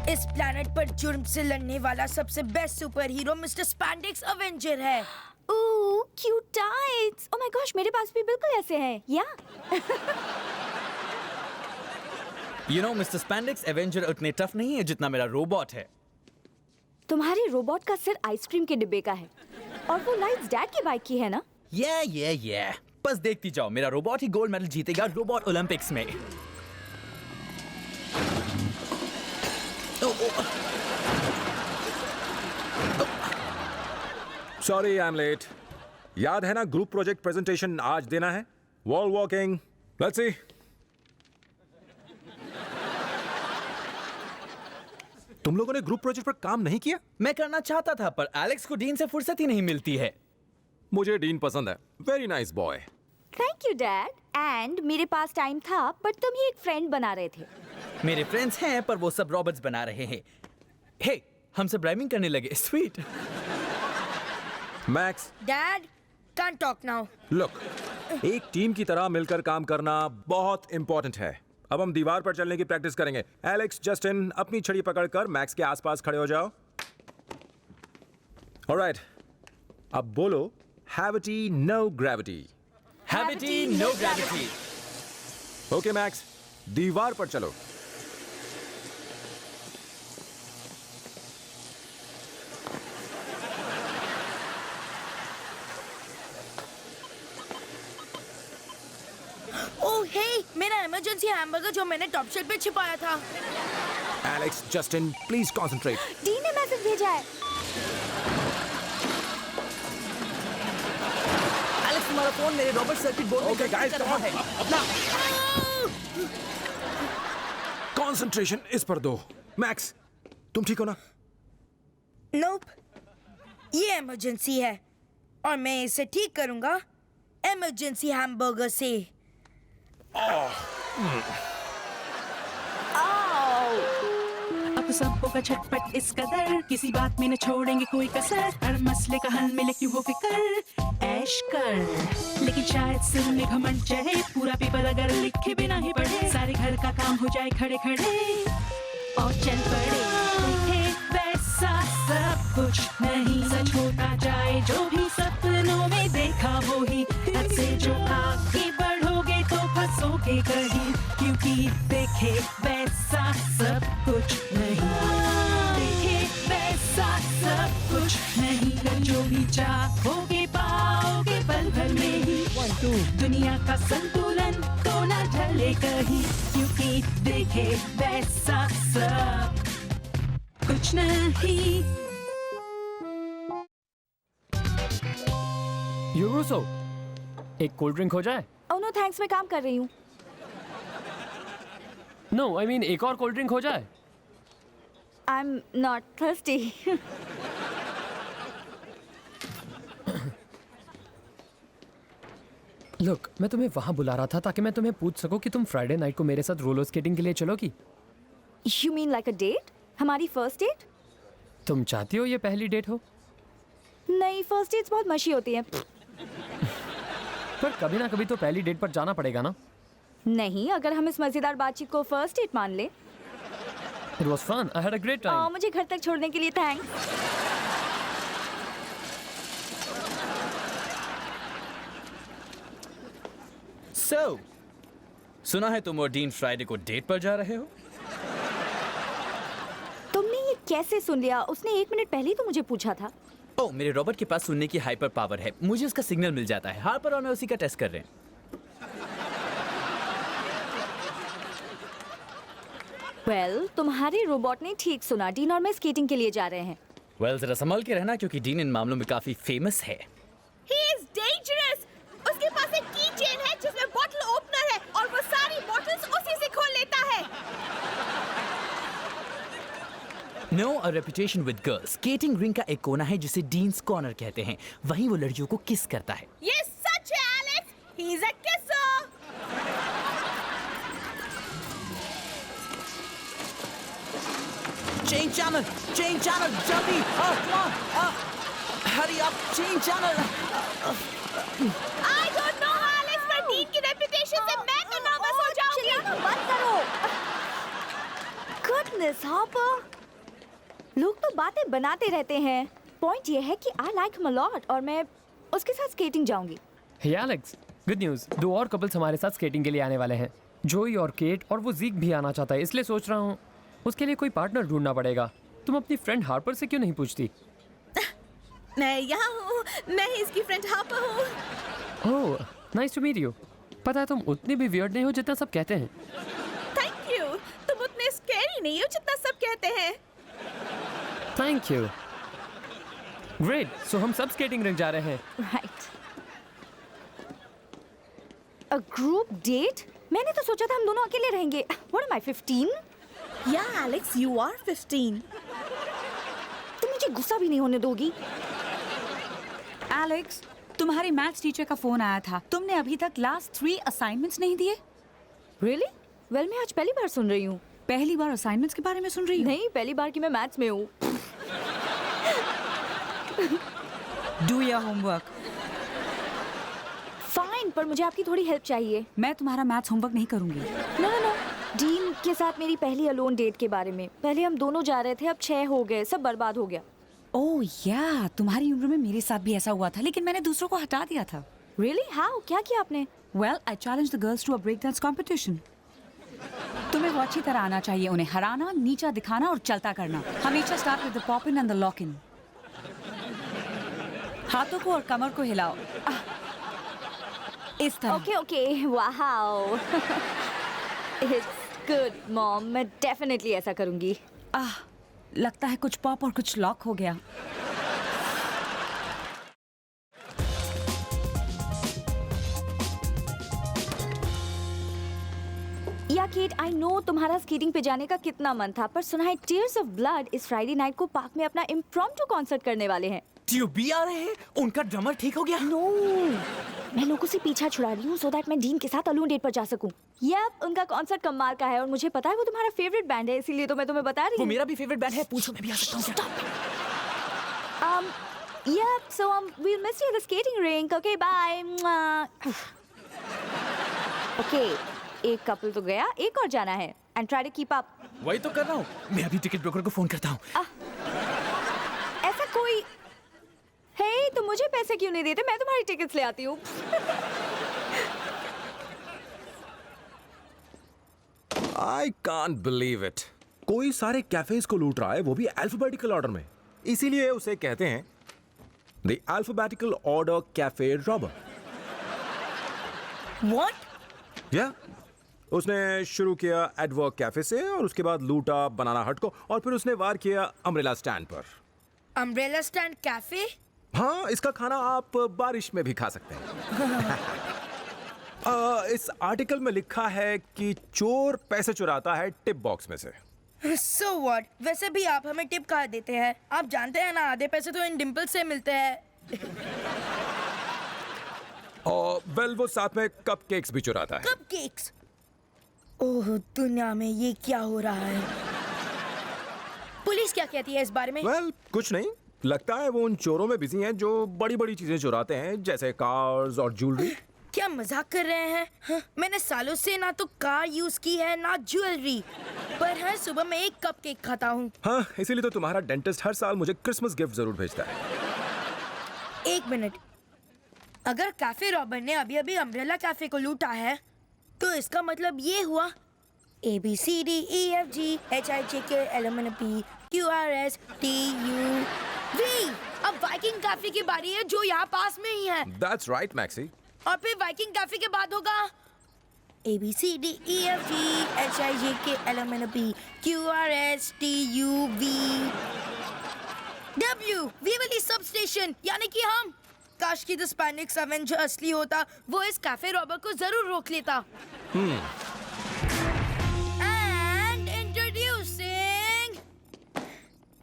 इस प्लैनेट पर जुर्म से लड़ने वाला सबसे best super hero mister Spandex Avenger है। Oh, cute tights. Oh my gosh, मेरे पास भी बिल्कुल ऐसे हैं। Yeah You know, mister Spandex Avenger उतने टफ नहीं है जितना मेरा रोबोट है। तुम्हारे रोबोट का सिर आइसक्रीम के डिब्बे का है और वो लाइट्स डैड की बाइक की है ना? Yeah. बस देखती जाओ, मेरा रोबोट ही गोल्ड मेडल जीतेगा रोबोट ओलंपिक्स में। Sorry I am late. याद है ना ग्रुप प्रोजेक्ट प्रेजेंटेशन आज देना है? Wall walking, let's see. तुम लोगों ने ग्रुप प्रोजेक्ट पर काम नहीं किया? मैं करना चाहता था पर एलेक्स को डीन से फुर्सत ही नहीं मिलती है। मुझे डीन पसंद है, very nice boy. Thank you dad. And मेरे पास टाइम था पर तुम ही एक फ्रेंड बना रहे थे। मेरे फ्रेंड्स हैं पर वो सब रॉबर्ट्स बना रहे हैं। हे, हमसे ब्राइमिंग करने लगे। Sweet. Max, dad can't talk now. Look, एक टीम की तरह मिलकर काम करना बहुत इंपॉर्टेंट है। अब हम दीवार पर चलने की प्रैक्टिस करेंगे। एलेक्स, जस्टिन, अपनी छड़ी पकड़कर मैक्स के आसपास खड़े हो जाओ। ऑलराइट, अब बोलो heavity no gravity. Habity no gravity. Okay Max, दीवार पर चलो। ओह हे, मेरा इमरजेंसी हैमबर्गर जो मैंने टॉप शेल्फ पे छिपाया था। Alex, Justin, please concentrate. D ने मैसेज भेजा है। एलेक्स, तुम्हारा फोन मेरे रॉबर्ट सर्किट बोर्ड में Okay, guys, कर रहा come है। on. अपना कंसंट्रेशन इस पर दो। मैक्स, तुम ठीक हो ना? नोप, ये इमरजेंसी है और मैं इसे ठीक करूंगा इमरजेंसी हैमबर्गर से। अब सब होगा झटपट इस कदर, किसी बात में न छोड़ेंगे कोई कसर, हर मसले का हल मिले क्यों हो फिकर, ऐश कर। लेकिन शायद सिर में घमंड चढ़े, पूरा पेपर अगर लिखे बिना ही पढ़े, सारे घर का काम हो जाए खड़े खड़े और चल पड़े। देखे वैसा सब कुछ नहीं, सच होता जाए जो भी सपनों में देखा वो ही, हद से जो आगे बढ़ोगे तो फंसोगे कहीं, क्योंकि देखे वैसा सब कुछ नहीं, देखे वैसा सब कुछ नहीं, जो भी चाहोगे पाओगे पल भर में ही, दुनिया का संतुलन तो न ढले कहीं, क्योंकि देखे वैसा सब कुछ नहीं। यूरोसो, एक कोल्ड ड्रिंक हो जाए? ओह नो थैंक्स, मैं काम कर रही हूँ। नो, आई मीन एक और कोल्ड ड्रिंक हो जाए? I am not thirsty. Look, मैं तुम्हें वहाँ बुला रहा था ताकि मैं तुम्हें पूछ सकूं कि तुम फ्राइडे नाइट को मेरे साथ रोलर स्केटिंग के लिए चलोगी? You mean like a date? हमारी फर्स्ट डेट? तुम चाहती हो ये पहली डेट हो? नहीं, फर्स्ट डेट्स बहुत मशी होती हैं। पर कभी ना कभी तो पहली डेट पर जाना पड़ेगा ना? नहीं, अगर हम इस मजेदार बातचीत को फर्स्ट डेट मान ले। It was fun. I had a great time. मुझे घर तक छोड़ने के लिए थैंक्स। So, सुना है तुम और डीन फ्राइडे को डेट पर जा रहे हो? तुमने ये कैसे सुन लिया? उसने 1 मिनट पहले ही तो मुझे पूछा था। ओह, मेरे रॉबर्ट के पास सुनने की हाइपर पावर है, मुझे उसका सिग्नल मिल जाता है। हार्पर और मैं उसी का टेस्ट कर रहे हैं। वेल, तुम्हारे रोबोट ने ठीक सुना। डीन और मैं स्केटिंग के लिए जा रहे हैं। वेल, जरा संभल के रहना क्योंकि डीन इन मामलों में काफी फेमस है। He is dangerous. उसके पास एक की चेन है जिसमें बॉटल ओपनर है और वो सारी बॉटल्स उसी से खोल लेता है। No a reputation with girls. Skating ring का एक कोना है जिसे डीन्स कॉर्नर कहते हैं। वहीं वो लड़कियों को किस करता है। ये सच है Alex. He is a kisser. Change channel, जल्दी! Come on! Hurry up, change channel! I don't know Alex, पर डीन की रेपुटेशन से मैं तो नर्वस हो जाऊंगी। चिल्लाना बंद करो। Goodness, Harper. लोग तो बातें बनाते रहते हैं। पॉइंट ये है कि I like him a lot और मैं उसके साथ स्केटिंग जाऊंगी। हे एलेक्स, गुड न्यूज़, 2 और कपल्स हमारे साथ स्केटिंग के लिए आने वाले हैं। जोई और केट, और वो ज़ीक भी आना चाहता है, इसलिए सोच रहा हूँ उसके लिए कोई पार्टनर ढूंढना पड़ेगा। तुम अपनी फ्रेंड हार्पर से क्यों नहीं पूछती? मैं यहाँ हूँ, मैं ही इसकी फ्रेंड हार्पर हूँ। ओह, नाइस टू मीट यू। पता है तुम उतनी भी वियर्ड नहीं हो जितना सब कहते हैं। थैंक यू, तुम उतने स्कैरी नहीं हो जितना सब कहते हैं। Thank you. ग्रेट, सो हम सब स्केटिंग रिंक जा रहे हैं। राइट। A group date? मैंने तो सोचा था हम दोनों अकेले रहेंगे। What am I 15? या एलेक्स, यू आर 15। तुम मुझे गुस्सा भी नहीं होने दोगी? एलेक्स, तुम्हारी मैथ्स टीचर का फोन आया था। तुमने अभी तक लास्ट 3 असाइनमेंट्स नहीं दिए। रियली? वेल, मैं आज पहली बार सुन रही हूँ। पहली बार असाइनमेंट्स के बारे में सुन रही हो? नहीं, पहली बार कि मैं मैथ्स में हूँ। Do your homework. फाइन, पर मुझे आपकी थोड़ी हेल्प चाहिए। मैं तुम्हारा मैथ्स होमवर्क नहीं करूंगी। नो नो नो, डीन के साथ मेरी पहली अलोन डेट के बारे में। पहले हम दोनों जा रहे थे, अब 6 हो गए, सब बर्बाद हो गया। ओह या, तुम्हारी उम्र में मेरे साथ भी ऐसा हुआ था, लेकिन मैंने दूसरों को हटा दिया था। रियली? हाउ? क्या किया आपने? Well, I challenge the girls to a break dance competition. तुम्हें वो अच्छी तरह आना चाहिए, उन्हें हराना, नीचा दिखाना और चलता करना। हमेशा start with the pop in and the lock in. हाथों को और कमर को हिलाओ, इस तरह। Okay okay, wow. It's good mom, मैं डेफिनेटली ऐसा करूंगी। लगता है कुछ पॉप और कुछ लॉक हो गया। या केट, आई नो तुम्हारा स्केटिंग पे जाने का कितना मन था, पर सुना है टीयर्स ऑफ ब्लड इस फ्राइडे नाइट को पार्क में अपना इम्प्रॉम्प्टू कॉन्सर्ट करने वाले हैं। ट्यूबी आ रहे हैं? उनका ड्रमर ठीक हो गया? नो, मैं लोगों से पीछा छुड़ा रही हूँ सो दैट मैं डीन के साथ अलोन डेट पर जा सकूं। यप, उनका कॉन्सर्ट कमाल का है और मुझे पता है वो तुम्हारा फेवरेट बैंड है, इसीलिए तो मैं तुम्हें बता रही वो हूँ। मेरा भी फेवरेट बैंड है, पूछो मैं भी आ सकता हूँ क्या? Yep, so we'll miss you at the skating rink. Okay, bye. Okay, एक कपल तो गया, एक और जाना है। And try to keep up. वही तो कर रहा हूँ। मैं अभी टिकट ब्रोकर को फोन करता हूँ। ऐसा कोई हे, तुम मुझे पैसे क्यों नहीं देते? मैं तुम्हारी टिकट्स ले आती हूँ। I can't believe it. कोई सारे कैफेज को लूट रहा है, वो भी अल्फाबेटिकल ऑर्डर में। इसीलिए उसे कहते हैं the alphabetical order cafe robber. What? या उसने शुरू किया एडवर्क कैफे से और उसके बाद लूटा बनाना हट को और फिर उसने वार किया अम्ब्रेला स्टैंड पर। Umbrella stand cafe? हाँ, इसका खाना आप बारिश में भी खा सकते हैं। इस आर्टिकल में लिखा है कि चोर पैसे चुराता है टिप बॉक्स में से। So what? वैसे भी आप हमें टिप कहाँ देते हैं? आप जानते हैं ना, आधे पैसे तो इन डिम्पल से मिलते हैं। और वेल, वो साथ में कपकेक्स भी चुराता है। कपकेक्स? ओह, दुनिया में ये क्या हो रहा है? पुलिस क्या कहती है इस बारे में? वेल, कुछ नहीं, लगता है वो उन चोरों में बिजी हैं जो बड़ी बड़ी चीजें चुराते हैं, जैसे कार्स और ज्वेलरी। क्या मजाक कर रहे हैं? हाँ, मैंने सालों से ना तो कार यूज की है ना ज्वेलरी, पर हर सुबह मैं एक कपकेक खाता हूँ। हाँ, इसीलिए तो तुम्हारा डेंटिस्ट हर साल मुझे क्रिसमस गिफ्ट जरूर भेजता है। एक मिनट, अगर कैफे रॉबर ने अभी अभी अम्ब्रेला कैफे को लूटा है तो इसका मतलब ये हुआ ABCDEFG HIJK LMNOP QRS TUV। अब वाइकिंग कैफे की बारी है जो यहाँ पास में ही है। That's right, maxi. और फिर वाइकिंग कैफे के बाद होगा ABCDEFG HIJK LMNOP QRS TUV W वीवली sub station, यानी कि हम। काश की द स्पैनिक्स एवेंजर असली होता, वो इस कैफे रॉबर को जरूर रोक लेता। And introducing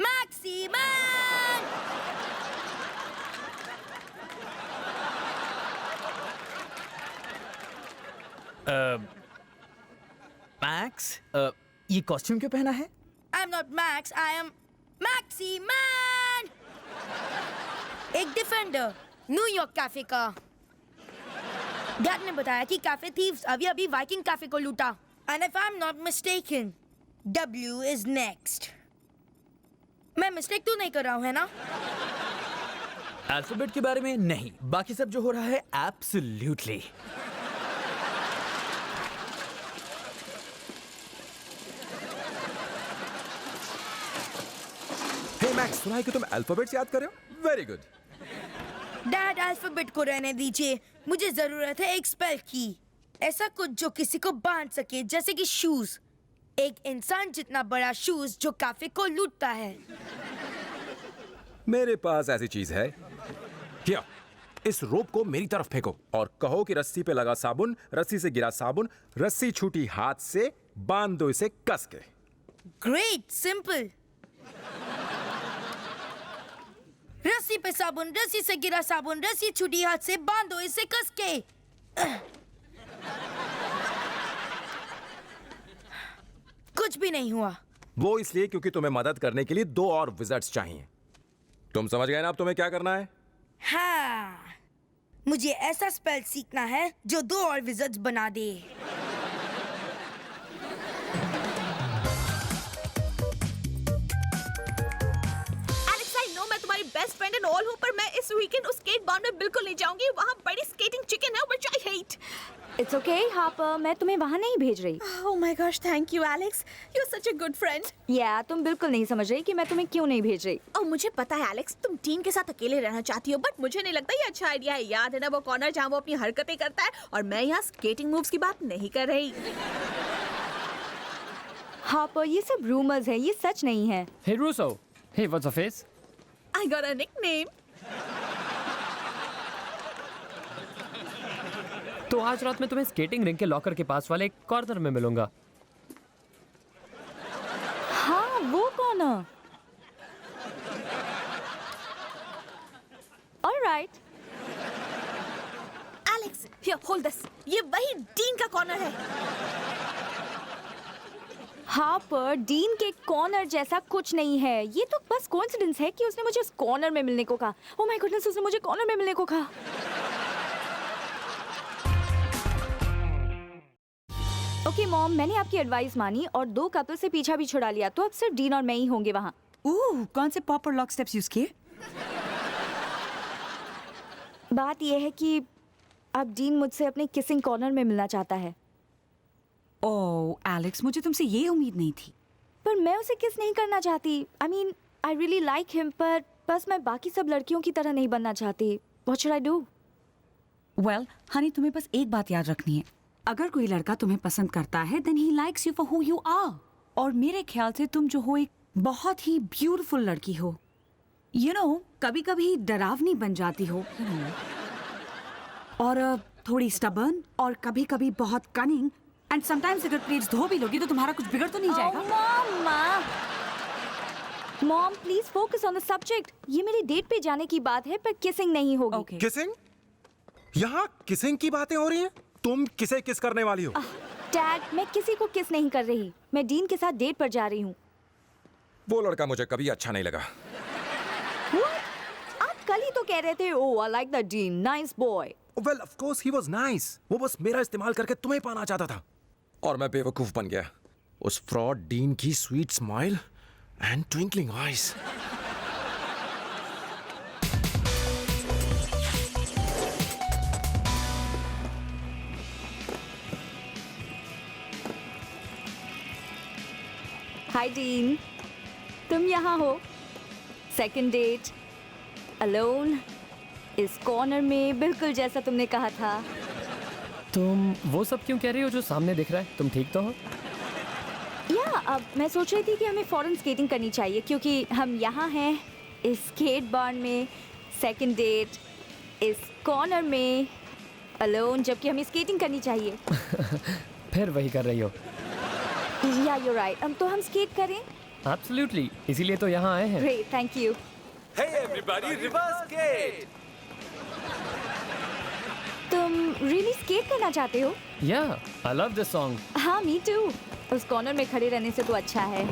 Maxi Man। Max, ये कॉस्ट्यूम क्यों पहना है? I'm not Max, I am Maxi Man। एक डिफेंडर, न्यूयॉर्क कैफे का। डैड ने बताया कि कैफे थीव्स अभी अभी वाइकिंग कैफे को लूटा। And if I'm not mistaken, W is next। मैं मिस्टेक तो नहीं कर रहा हूँ, है ना? अल्फाबेट के बारे में नहीं, बाकी सब जो हो रहा है एब्सोल्युटली। हे मैक्स, सुना है कि तुम अल्फाबेट्स याद कर रहे हो? Very good. डैड, अल्फाबेट को रहने दीजिए। मुझे जरूरत है एक स्पेल की, ऐसा कुछ जो किसी को बांध सके, जैसे कि शूज। एक इंसान जितना बड़ा शूज जो कैफे को लूटता है। मेरे पास ऐसी चीज है। क्या? इस रोप को मेरी तरफ फेंको और कहो कि रस्सी पे लगा साबुन, रस्सी से गिरा साबुन, रस्सी छूटी हाथ से, बांध दो इसे कस के। Great, simple. रस्सी पे साबुन, रस्सी से गिरा साबुन, रस्सी छूटी हाथ से, बांधो इसे कस के। कुछ भी नहीं हुआ। वो इसलिए क्योंकि तुम्हें मदद करने के लिए 2 और विजर्ड्स चाहिए। तुम समझ गए ना अब तुम्हें क्या करना है? हाँ, मुझे ऐसा स्पेल सीखना है जो 2 और विजर्ड्स बना दे। एलेक्स, आई नो मैं तुम्हारी बेस्ट फ्रेंड एंड ऑल हूँ, पर मैं इस वीकेंड उस स्केट बाउंड में बिल्कुल नहीं जाऊंगी। वहाँ बड़ी स्केटिंग चिकन है which I hate. It's okay Harper, मैं तुम्हें वहाँ नहीं भेज रही। Oh my gosh, thank you Alex, you are such a good friend. या तुम बिल्कुल नहीं समझ रही कि मैं तुम्हें क्यों नहीं भेज रही। और मुझे पता है एलेक्स, तुम टीन के साथ अकेले रहना चाहती हो, बट मुझे नहीं लगता ये अच्छा आइडिया है। याद है ना वो कॉर्नर जहाँ वो अपनी हरकतें करता है, और मैं यहाँ स्केटिंग मूव्स की बात नहीं कर रही। हापर, ये सब रूमर्स है, ये सच नहीं है। Hey Russo. Hey, what's your face? I got a nickname. तो आज रात मैं तुम्हें स्केटिंग रिंग के लॉकर के पास वाले कॉर्नर में मिलूंगा। हाँ, वो कौन है? Alright. Alex, here hold this, ये वही डीन का कॉर्नर है। हाँ, पर डीन के कॉर्नर जैसा कुछ नहीं है। ये तो बस कोइंसिडेंस है कि उसने मुझे उस कॉर्नर में मिलने को कहा। ओह माय गॉडनेस, उसने मुझे कॉर्नर में मिलने को कहा। ओके मॉम, मैंने आपकी एडवाइस मानी और 2 कपल से पीछा भी छुड़ा लिया, तो अब सिर्फ डीन और मैं ही होंगे वहाँ। कौन से पॉप और लॉक स्टेप्स यूज किए? बात यह है कि अब डीन मुझसे अपने किसिंग कॉर्नर में मिलना चाहता है। ओह एलेक्स, मुझे तुमसे ये उम्मीद नहीं थी। पर मैं उसे किस नहीं करना चाहती। I mean I really like him, पर बस मैं बाकी सब लड़कियों की तरह नहीं बनना चाहती। What should I do? Well Honey, तुम्हें बस एक बात याद रखनी है। अगर कोई लड़का तुम्हें पसंद करता है then he likes you for who you are. और मेरे ख्याल से तुम जो हो एक बहुत ही ब्यूटीफुल लड़की हो। यू नो, कभी कभी डरावनी बन जाती हो, और थोड़ी स्टबर्न, और कभी कभी बहुत कनिंग, एंड समटाइम्स अगर प्लेट्स धो भी लोगी तो तुम्हारा कुछ बिगड़ तो नहीं जाएगा। Mom please focus on the subject. ये मेरी डेट पे जाने की बात है, पर किसिंग नहीं होगी। ओके। किसिंग? यहाँ किसिंग की बातें हो रही हैं? तुम किसे किस करने वाली हो? डैड, मैं किसी को किस नहीं कर रही। मैं डीन के साथ डेट पर जा रही हूँ। वो लड़का मुझे कभी अच्छा नहीं लगा। आप कल ही तो कह रहे थे, oh I like the dean, nice boy. Well of course he was nice. वो बस मेरा इस्तेमाल करके तुम्हें पाना चाहता था और मैं बेवकूफ बन गया। उस फ्रॉड डीन की sweet smile and twinkling eyes. Hi dean, तुम यहाँ हो। सेकंड डेट, अलोन, इस कॉर्नर में, बिल्कुल जैसा तुमने कहा था। तुम वो सब क्यों कह रही हो जो सामने दिख रहा है? तुम ठीक तो हो? या अब मैं सोच रही थी कि हमें फॉरेन स्केटिंग करनी चाहिए, क्योंकि हम यहाँ हैं इस स्केट बार में। सेकंड डेट इस कॉर्नर में, अलोन, जबकि हमें स्केटिंग करनी चाहिए। फिर वही कर रही हो। या यू राइट। तो हम स्केट करें? एब्सोल्युटली, इसीलिए तो यहाँ आए हैं। Great, thank you. Hey everybody, reverse skate. तुम रियली स्केट करना चाहते हो? या आई लव दिस सॉन्ग। हाँ, मी टू। उस कॉर्नर में खड़े रहने से तो अच्छा है।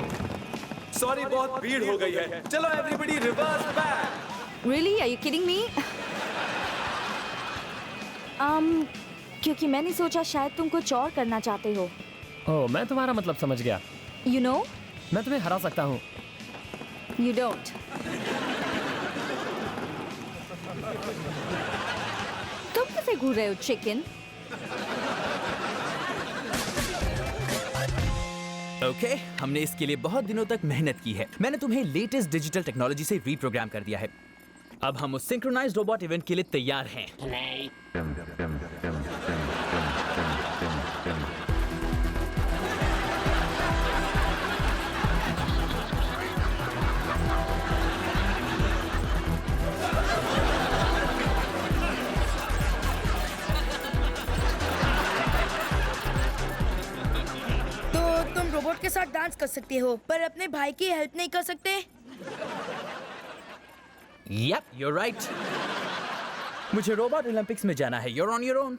सॉरी, बहुत भीड़ हो गई है। चलो everybody reverse back. Really, are you kidding me? क्योंकि मैंने सोचा शायद तुम कुछ और करना चाहते हो। ओह, मैं तुम्हारा मतलब समझ गया। यू नो, मैं तुम्हें हरा सकता हूँ। You don't. तुम कैसे घूर रहे हो चिकन? ओके, हमने इसके लिए बहुत दिनों तक मेहनत की है। मैंने तुम्हें लेटेस्ट डिजिटल टेक्नोलॉजी से रीप्रोग्राम कर दिया है। अब हम उस सिंक्रोनाइज्ड रोबोट इवेंट के लिए तैयार हैं। रोबोट के साथ डांस कर सकते हो पर अपने भाई की हेल्प नहीं कर सकते। Yep, you're right. मुझे रोबोट ओलंपिक्स में जाना है। You're on your own.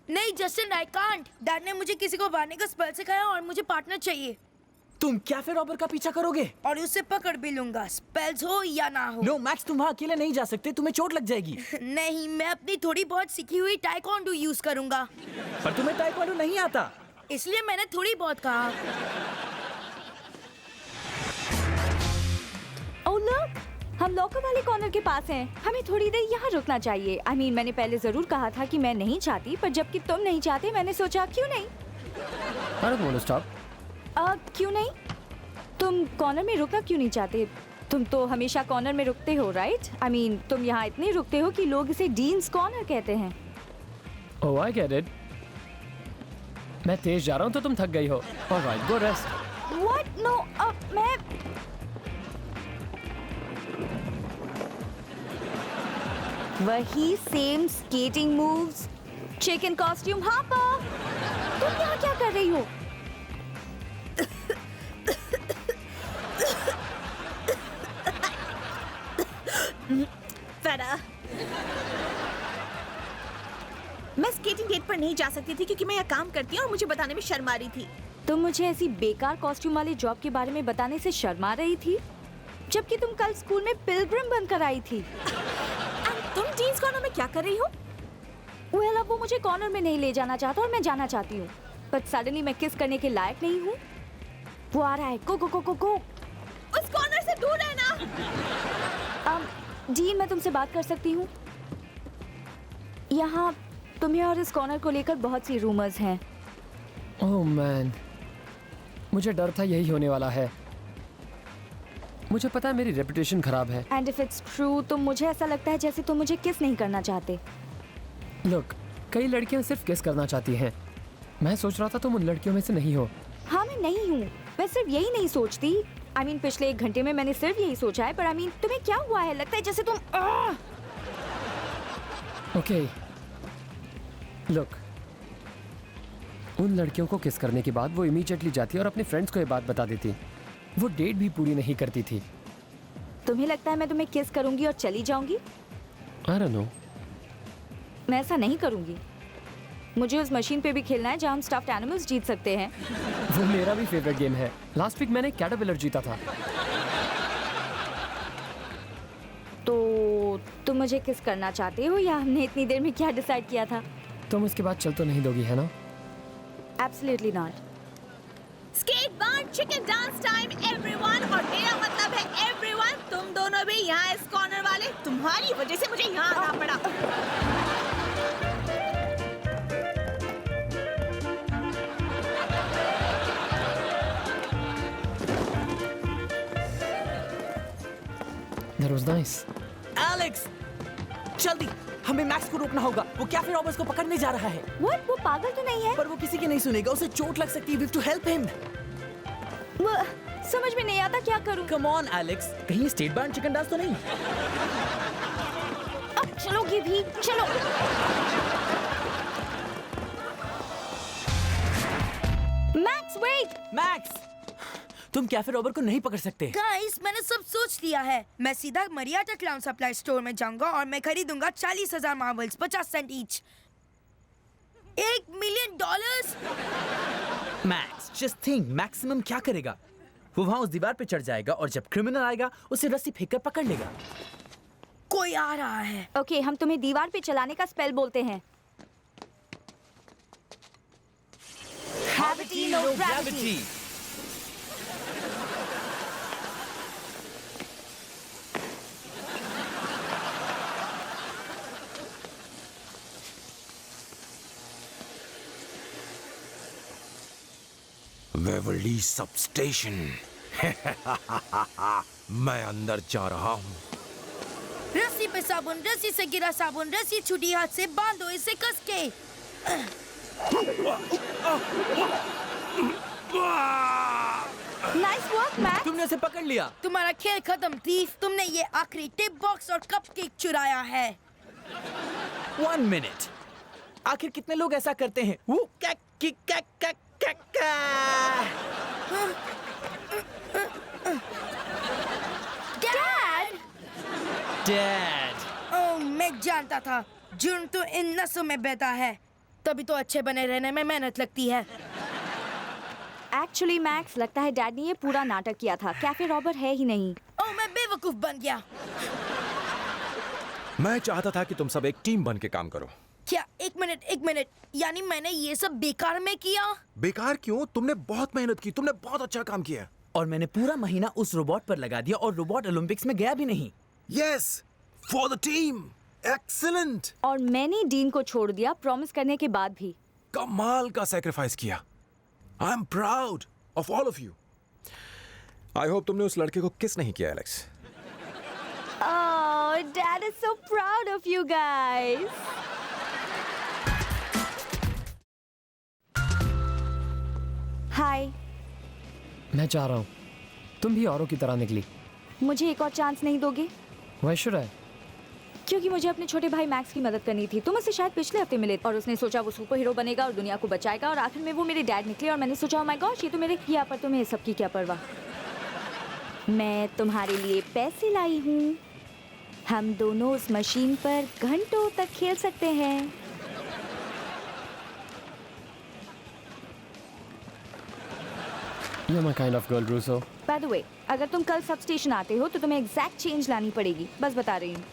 नहीं जस्टिन, आई कांट। डैड ने मुझे किसी को मारने का स्पेल सिखाया और मुझे पार्टनर चाहिए। तुम कैफे रॉबर का पीछा करोगे? और उसे पकड़ भी लूंगा, स्पेल्स हो या ना हो। नो मैक्स, तुम वहाँ अकेले नहीं जा सकते, तुम्हें चोट लग जाएगी। नहीं, मैं अपनी थोड़ी बहुत सीखी हुई टाइक्वांडो यूज करूंगा। पर तुम्हें टाइक्वांडो नहीं आता। इसलिए मैंने थोड़ी बहुत कहा। Oh look, हम लॉकर वाले कॉर्नर के पास हैं। हमें थोड़ी देर यहाँ रुकना चाहिए। I mean, मैंने पहले जरूर कहा था कि मैं नहीं चाहती, पर जबकि तुम नहीं चाहते, मैंने सोचा क्यों नहीं। I don't want to stop. क्यों नहीं? तुम कॉर्नर में रुकना क्यों नहीं चाहते? तुम तो हमेशा कॉर्नर में रुकते हो, राइट? I mean, तुम यहाँ इतने रुकते हो कि लोग इसे डीन्स कॉर्नर कहते हैं। Oh, I get it. मैं तेज जा रहा हूँ तो तुम थक गई हो। All right, go rest. What? No, मैं वही same skating moves, chicken costume. Hopper, तुम यहाँ क्या कर रही हो? फेरा, मैं स्केटिंग गेट पर नहीं जा सकती थी क्योंकि मैं यहाँ काम करती हूँ और मुझे बताने में शर्म आ रही थी। तुम मुझे ऐसी बेकार कॉस्ट्यूम वाले जॉब के बारे में बताने से शर्मा रही थी, जबकि तुम कल स्कूल में पिलग्रिम बनकर आई थी। तुम जीन्स कॉर्नर में क्या कर रही हो? Well, अब वो मुझे कॉर्नर में नहीं ले जाना चाहता और मैं जाना चाहती हूँ, पर सडनली मैं किस करने के लायक नहीं हूँ। वो आ रहा है। गो गो गो गो गो। उस कॉर्नर से दूर रहना। डीन, मैं तुमसे बात कर सकती हूँ? यहाँ तुम्हें और इस कॉर्नर को लेकर बहुत सी रूमर्स हैं। Oh man, मुझे डर था यही होने वाला है। मुझे पता है मेरी रेपुटेशन खराब है। एंड इफ इट्स ट्रू, तो मुझे ऐसा लगता है जैसे तुम मुझे किस नहीं करना चाहते। Look, कई लड़कियां सिर्फ किस करना चाहती हैं। मैं सोच रहा था तुम उन लड़कियों में से नहीं हो। हाँ, मैं नहीं हूँ। मैं सिर्फ यही नहीं सोचती। I mean, पिछले 1 घंटे में मैंने सिर्फ यही सोचा है, पर I mean, तुम्हें क्या हुआ है? लगता है जैसे तुम Okay, look, उन लड़कियों को किस करने के बाद वो इमीडिएटली जाती और अपने फ्रेंड्स को ये बात बता देती। वो डेट भी पूरी नहीं करती थी। तुम्हें लगता है मैं तुम्हें किस करूंगी और चली जाऊंगी? I don't know. मैं ऐसा नहीं करूंगी। मुझे उस मशीन पे भी खेलना है जहाँ हम स्टफ्ड एनिमल्स जीत सकते हैं। वो मेरा भी फेवरेट गेम है। लास्ट वीक मैंने कैटरपिलर जीता था। तो तुम मुझे किस करना चाहते हो, या हमने इतनी देर में क्या डिसाइड किया था? तुम उसके बाद चल तो नहीं दोगी, है ना? Absolutely not. Skateboard chicken dance time everyone, और मेरा मतलब है एवरीवन। तुम दोनों भी यहाँ इस कॉर्नर वाले, तुम्हारी वजह से मुझे यहाँ आना पड़ा। That was nice. एलेक्स, जल्दी, हमें मैक्स को रोकना होगा। वो कैफे रॉबर्स को पकड़ने जा रहा है। What? वो पागल तो नहीं है? पर वो किसी की नहीं सुनेगा, उसे चोट लग सकती है। We have to help him. वो समझ में नहीं आता क्या करूं। Come on, एलेक्स, कहीं स्टेट बैंड चिकन डांस तो नहीं? अब चलोगी भी? चलो। Max, wait. मैक्स, तुम कैफे रॉबर को नहीं पकड़ सकते। गाइस, मैंने सब सोच लिया है। मैं सीधा मरियाटा क्लाउन सप्लाई स्टोर में जाऊंगा और मैं खरीदूंगा 40,000 marbles, 50 cent each. $1 million. Max, just think, maximum क्या करेगा? वो वहां उस दीवार पे चढ़ जाएगा और जब क्रिमिनल आएगा उसे रस्सी फेंककर पकड़ लेगा। कोई आ रहा है। ओके, हम तुम्हें दीवार पे चलाने का स्पेल बोलते हैं। Gravity, no gravity. वेवली सबस्टेशन। मैं अंदर जा रहा हूँ। रस्सी पे साबुन, रस्सी से गिरा साबुन, रस्सी छुटी हाथ से बांधो इसे कस के। Nice work max. तुमने उसे पकड़ लिया। तुम्हारा खेल खत्म थीफ। तुमने ये आखिरी टिप बॉक्स और कपकेक चुराया है। 1 मिनट। आखिर कितने लोग ऐसा करते हैं? वो कैक किक कैक कैक कैक डैड! डैड। ओह, मैं जानता था। जुर्म तो इन नसों में बहता है। तभी तो अच्छे बने रहने में मेहनत लगती है। एक्चुअली मैक्स, लगता है डैड ने ये पूरा नाटक किया था। कैफे रॉबर है ही नहीं। ओह, मैं बेवकूफ बन गया। मैं चाहता था कि तुम सब एक टीम बन के काम करो। क्या? एक मिनट। यानी मैंने ये सब बेकार में किया? बेकार क्यों? तुमने बहुत मेहनत की, तुमने बहुत अच्छा काम किया। और मैंने पूरा महीना उस रोबोट पर लगा दिया और रोबोट ओलंपिक्स में गया भी नहीं। Yes, for the team. Excellent. और मैंने डीन को छोड़ दिया प्रॉमिस करने के बाद भी। कमाल का सैक्रिफाइस किया। I am proud of all of you. I hope तुमने उस लड़के को किस नहीं किया, Alex. Oh, Dad is so proud of you guys. हाय। मैं चाह रहा हूँ तुम भी औरों की तरह निकली। मुझे एक और चांस नहीं दोगे? वह शुरू है। क्योंकि मुझे अपने छोटे भाई मैक्स की मदद करनी थी। तुम उससे शायद पिछले हफ्ते मिले और उसने सोचा वो सुपर हीरो बनेगा और दुनिया को बचाएगा, और आखिर में वो मेरे डैड निकले और मैंने सोचा, ओह माय गॉश, ये तो मेरे किया, पर तुम्हें सबकी क्या परवाह। मैं तुम्हारे लिए पैसे लाई हूँ। हम दोनों उस मशीन पर घंटों तक खेल सकते हैं। You're my kind of girl, Russo. By the way, अगर तुम कल सब स्टेशन आते हो तो तुम्हें एग्जैक्ट चेंज लानी पड़ेगी। बस बता रही हूँ।